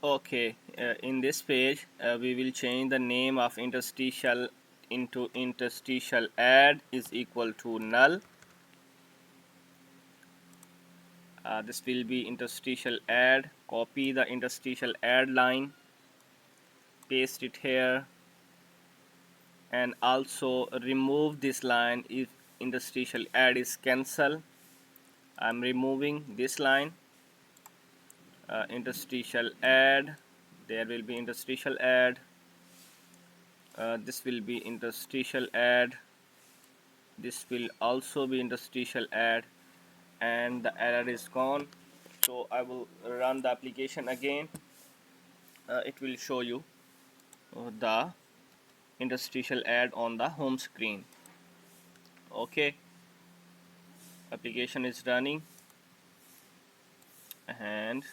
Okay, in this page we will change the name of interstitial into interstitial add is equal to null. This will be interstitial add. Copy the interstitial add line, paste it here, and also remove this line if interstitial add is cancelled. I'm removing this line. Interstitial add, there will be interstitial add. This will be interstitial add, this will also be interstitial add, and the error is gone. So I will run the application again. It will show you the interstitial add on the home screen. Okay, application is running, and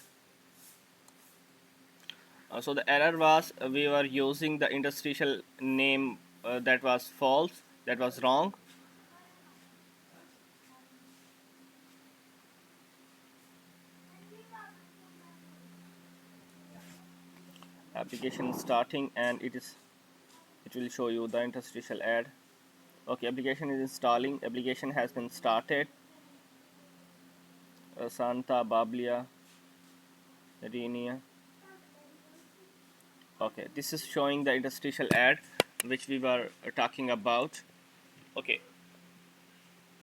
so the error was we were using the interstitial name that was false, that was wrong. Application starting, and it will show you the interstitial add. Okay, application is installing. Application has been started. Santa Bablia Renia. Okay, this is showing the interstitial add which we were talking about. Okay,